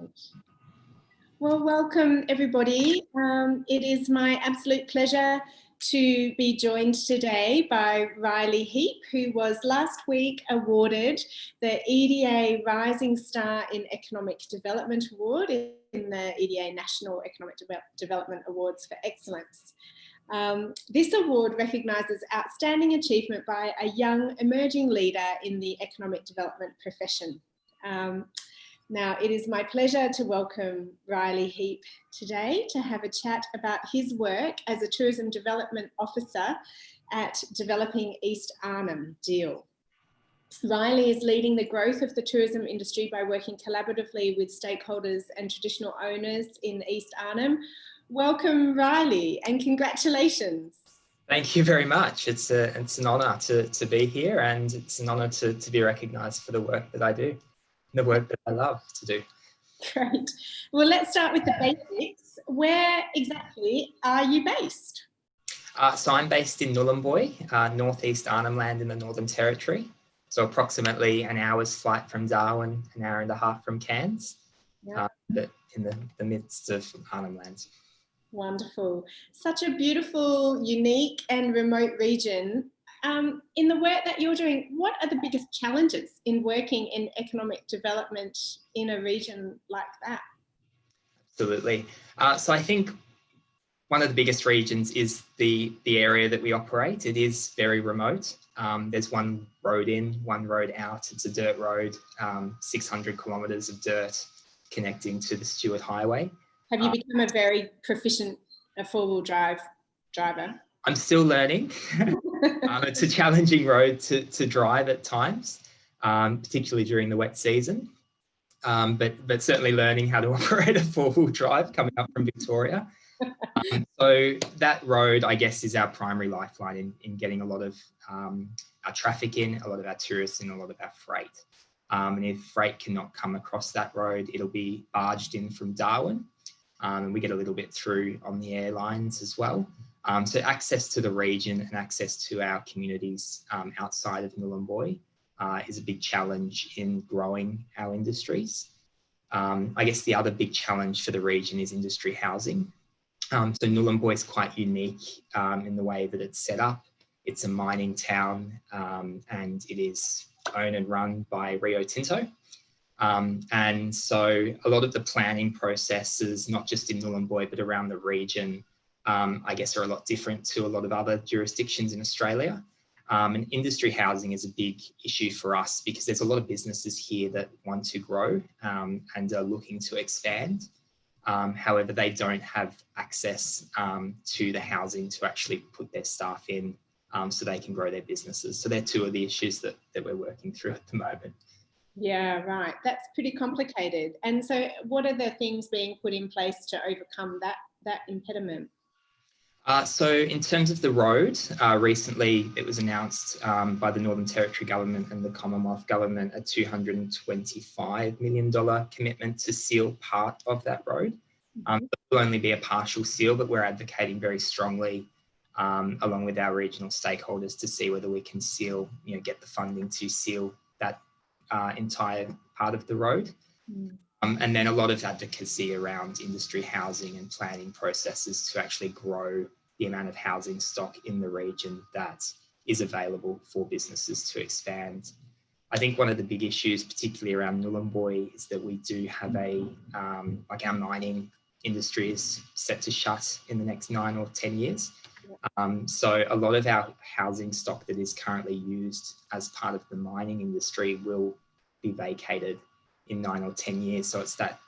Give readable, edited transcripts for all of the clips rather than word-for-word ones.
Excellent. Well, welcome everybody. It is my absolute pleasure to be joined today by Ryley Heap, who was last week awarded the EDA Rising Star in Economic Development Award in the EDA National Economic Development Awards for Excellence. This award recognises outstanding achievement by a young emerging leader in the economic development profession. Now, it is my pleasure to welcome Ryley Heap today to have a chat about his work as a Tourism Development Officer at developing East Arnhem deal. Ryley is leading the growth of the tourism industry by working collaboratively with stakeholders and traditional owners in East Arnhem. Welcome, Ryley, and congratulations. Thank you very much. It's an honour to be here, and it's an honour to be recognised for the work that I do. The work that I love to do. Great. Well, let's start with the basics. Where exactly are you based? So I'm based in Nhulunbuy, northeast Arnhem Land in the Northern Territory. So approximately an hour's flight from Darwin, an hour and a half from Cairns, but in the midst of Arnhem Land. Wonderful. Such a beautiful, unique and remote region. In the work that you're doing, what are the biggest challenges in working in economic development in a region like that? Absolutely. So I think one of the biggest regions is the area that we operate. It is very remote. There's one road in, one road out. It's a dirt road, 600 kilometres of dirt connecting to the Stuart Highway. Have you become a very proficient four-wheel drive driver? I'm still learning. It's a challenging road to drive at times, particularly during the wet season, but certainly learning how to operate a four-wheel drive coming up from Victoria. So that road, I guess, is our primary lifeline in getting a lot of our traffic in, a lot of our tourists in, a lot of our freight. And if freight cannot come across that road, it'll be barged in from Darwin. And we get a little bit through on the airlines as well. So access to the region and access to our communities outside of Nhulunbuy is a big challenge in growing our industries. I guess the other big challenge for the region is industry housing. So Nhulunbuy is quite unique in the way that it's set up. It's a mining town and it is owned and run by Rio Tinto. And so a lot of the planning processes, not just in Nhulunbuy, but around the region, I guess are a lot different to a lot of other jurisdictions in Australia. And industry housing is a big issue for us because there's a lot of businesses here that want to grow and are looking to expand. However, they don't have access to the housing to actually put their staff in so they can grow their businesses. So they're two of the issues that we're working through at the moment. Yeah, right. That's pretty complicated. And so what are the things being put in place to overcome that impediment? So in terms of the road, recently it was announced by the Northern Territory Government and the Commonwealth Government a $225 million commitment to seal part of that road. It will only be a partial seal, but we're advocating very strongly along with our regional stakeholders to see whether we can seal, get the funding to seal that entire part of the road. And then a lot of advocacy around industry housing and planning processes to actually grow the amount of housing stock in the region that is available for businesses to expand. I think one of the big issues, particularly around Nhulunbuy, is that we do have like our mining industry is set to shut in the next 9 or 10 years. So a lot of our housing stock that is currently used as part of the mining industry will be vacated in 9 or 10 years. So it's that,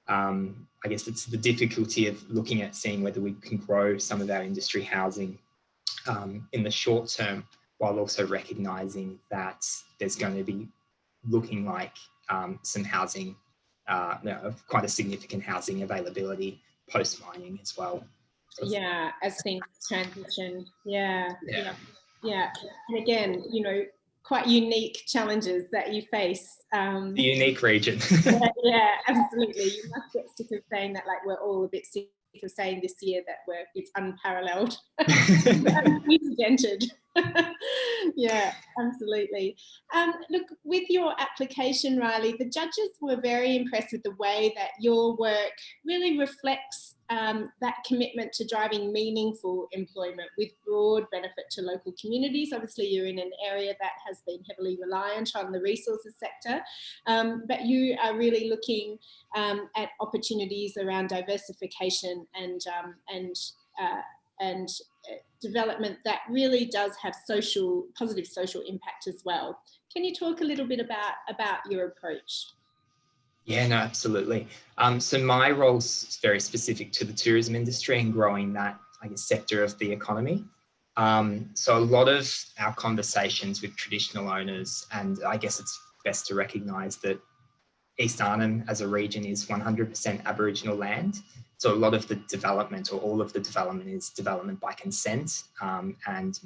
I guess it's the difficulty of looking at seeing whether we can grow some of our industry housing in the short term, while also recognising that there's going to be looking like some housing, quite a significant housing availability post-mining as well. Yeah, as things transition. Yeah. And again, quite unique challenges that you face. The unique region. yeah, absolutely. You must get sick of saying that, like we're all a bit sick of saying this year that it's unparalleled, unprecedented. Yeah, absolutely. Look, with your application, Ryley, the judges were very impressed with the way that your work really reflects that commitment to driving meaningful employment with broad benefit to local communities. Obviously, you're in an area that has been heavily reliant on the resources sector, but you are really looking at opportunities around diversification and development that really does have positive social impact as well. Can you talk a little bit about your approach? Yeah, no, absolutely. So my role's very specific to the tourism industry and growing that, I guess, sector of the economy. So a lot of our conversations with traditional owners, and I guess it's best to recognise that East Arnhem as a region is 100% Aboriginal land. So a lot of the development, or all of the development, is development by consent, and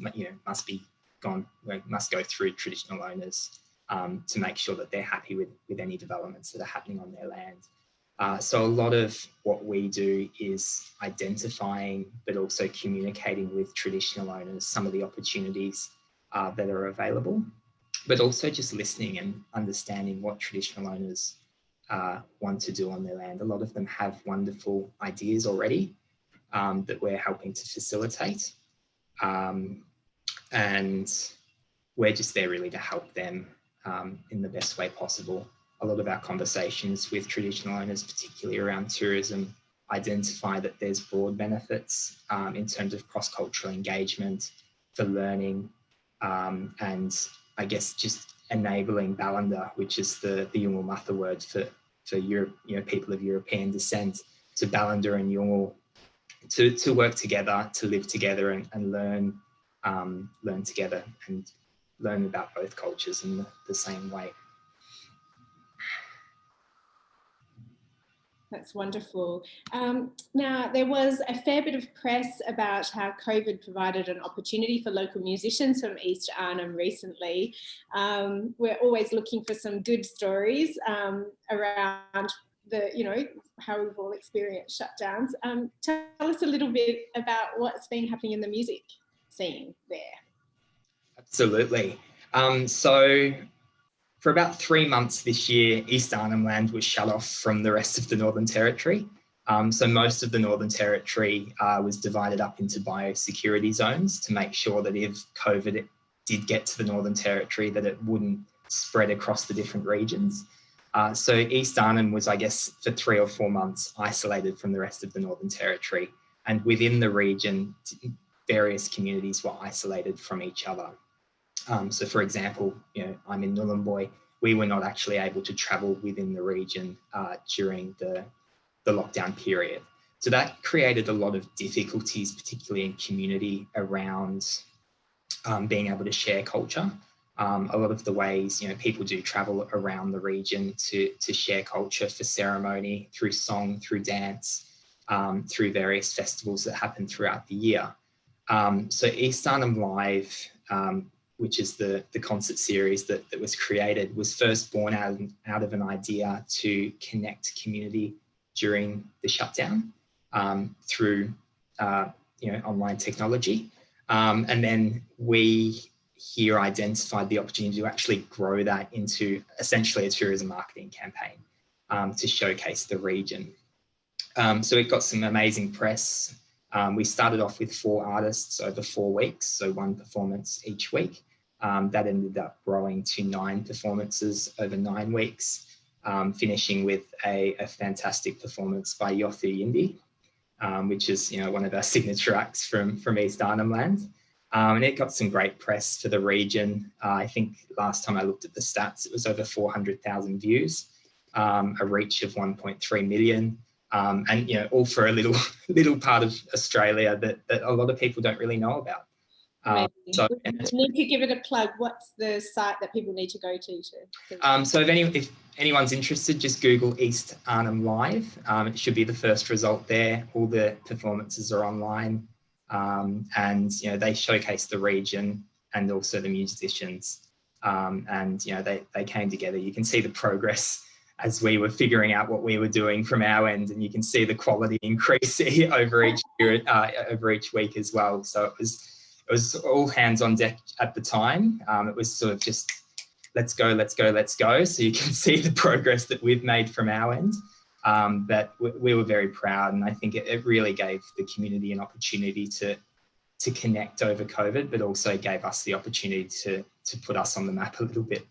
must go through traditional owners to make sure that they're happy with any developments that are happening on their land. So a lot of what we do is identifying, but also communicating with traditional owners some of the opportunities that are available, but also just listening and understanding what traditional owners want to do on their land. A lot of them have wonderful ideas already that we're helping to facilitate. And we're just there really to help them in the best way possible. A lot of our conversations with traditional owners, particularly around tourism, identify that there's broad benefits in terms of cross-cultural engagement, for learning, and I guess just enabling Balanda, which is the Yolngu Matha word for Europe, people of European descent, to Balanda and Yolngu to work together, to live together and learn together and learn about both cultures in the same way. That's wonderful. Now, there was a fair bit of press about how COVID provided an opportunity for local musicians from East Arnhem recently. We're always looking for some good stories around how we've all experienced shutdowns. Tell us a little bit about what's been happening in the music scene there. Absolutely. So for about 3 months this year, East Arnhem land was shut off from the rest of the Northern Territory. So most of the Northern Territory was divided up into biosecurity zones to make sure that if COVID did get to the Northern Territory, that it wouldn't spread across the different regions. So East Arnhem was, I guess, for 3 or 4 months isolated from the rest of the Northern Territory. And within the region, various communities were isolated from each other. So for example, I'm in Nhulunbuy. We were not actually able to travel within the region during the lockdown period. So that created a lot of difficulties, particularly in community, around being able to share culture. A lot of the ways, people do travel around the region to share culture for ceremony, through song, through dance, through various festivals that happen throughout the year. So East Arnhem Live, which is the concert series that was created, was first born out of an idea to connect community during the shutdown through online technology. And then we here identified the opportunity to actually grow that into essentially a tourism marketing campaign to showcase the region. So it got some amazing press. We started off with 4 artists over 4 weeks, so 1 performance each week. That ended up growing to 9 performances over 9 weeks, finishing with a fantastic performance by Yothu Yindi, which is one of our signature acts from East Arnhem land. And it got some great press for the region. I think last time I looked at the stats, it was over 400,000 views, a reach of 1.3 million. And all for a little part of Australia that a lot of people don't really know about. So you need to give it a plug. What's the site that people need to go to? So if anyone's interested, just Google East Arnhem Live. It should be the first result there. All the performances are online, and they showcase the region and also the musicians. And they came together. You can see the progress as we were figuring out what we were doing from our end, and you can see the quality increase over each year, over each week as well. So it was all hands on deck at the time. It was sort of just, let's go, let's go, let's go. So you can see the progress that we've made from our end. But we were very proud, and I think it really gave the community an opportunity to connect over COVID, but also gave us the opportunity to put us on the map a little bit.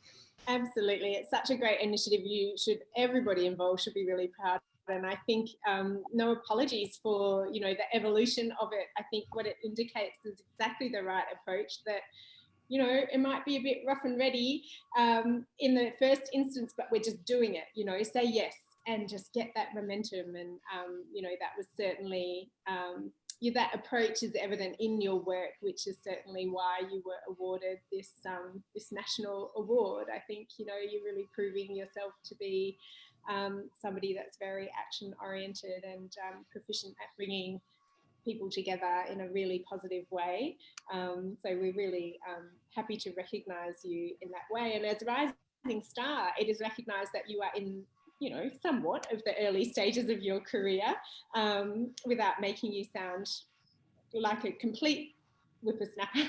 Absolutely. It's such a great initiative. Everybody involved should be really proud. And I think no apologies for, the evolution of it. I think what it indicates is exactly the right approach, that, it might be a bit rough and ready in the first instance, but we're just doing it, say yes and just get that momentum. And, that was certainly, that approach is evident in your work, which is certainly why you were awarded this national award. I think, you're really proving yourself to be somebody that's very action oriented and proficient at bringing people together in a really positive way. So we're really happy to recognise you in that way. And as a rising star, it is recognised that you are in, somewhat of the early stages of your career, without making you sound like a complete whippersnapper,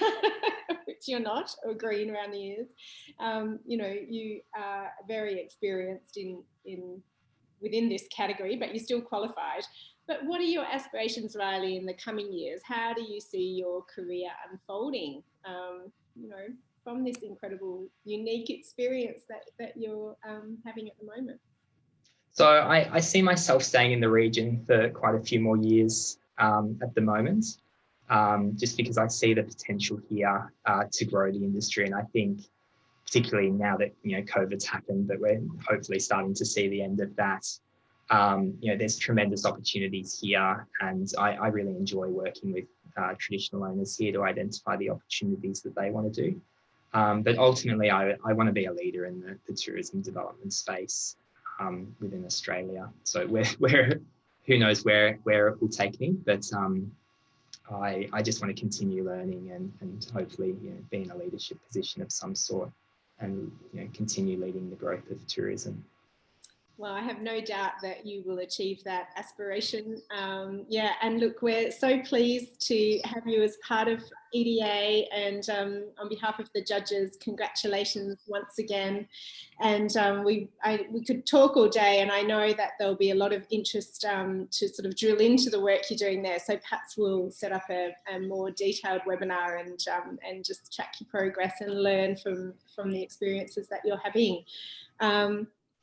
which you're not, or green around the ears. You are very experienced within this category, but you're still qualified. But what are your aspirations, Ryley, in the coming years? How do you see your career unfolding, from this incredible, unique experience that you're having at the moment? So I see myself staying in the region for quite a few more years at the moment, just because I see the potential here to grow the industry. And I think particularly now that, COVID's happened, but we're hopefully starting to see the end of that. There's tremendous opportunities here, and I really enjoy working with traditional owners here to identify the opportunities that they want to do. But ultimately, I want to be a leader in the tourism development space within Australia. So who knows where it will take me, but I just want to continue learning and hopefully be in a leadership position of some sort, and continue leading the growth of tourism. Well, I have no doubt that you will achieve that aspiration. And look, we're so pleased to have you as part of EDA, and on behalf of the judges, congratulations once again. And we could talk all day, and I know that there'll be a lot of interest to sort of drill into the work you're doing there. So perhaps we'll set up a more detailed webinar and just track your progress and learn from the experiences that you're having.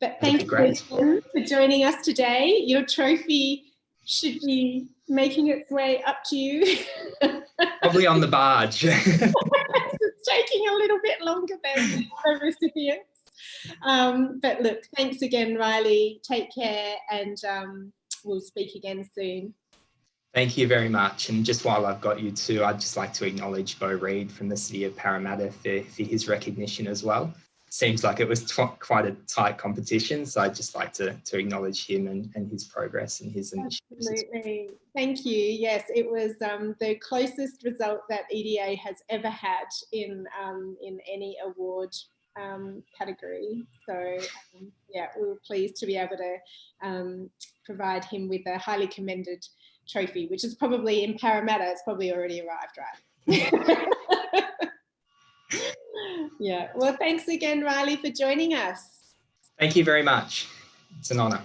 But thank you again for joining us today. Your trophy should be making its way up to you. Probably on the barge. It's taking a little bit longer than the recipients. But look, thanks again, Ryley. Take care, and we'll speak again soon. Thank you very much. And just while I've got you too, I'd just like to acknowledge Bo Reid from the City of Parramatta for his recognition as well. Seems like it was quite a tight competition, so I'd just like to acknowledge him and his progress and his initiatives. Absolutely. Thank you. Yes, it was the closest result that EDA has ever had in any award category. So we were pleased to be able to provide him with a highly commended trophy, which is probably in Parramatta, it's probably already arrived, right? Yeah. Well, thanks again, Ryley, for joining us. Thank you very much. It's an honour.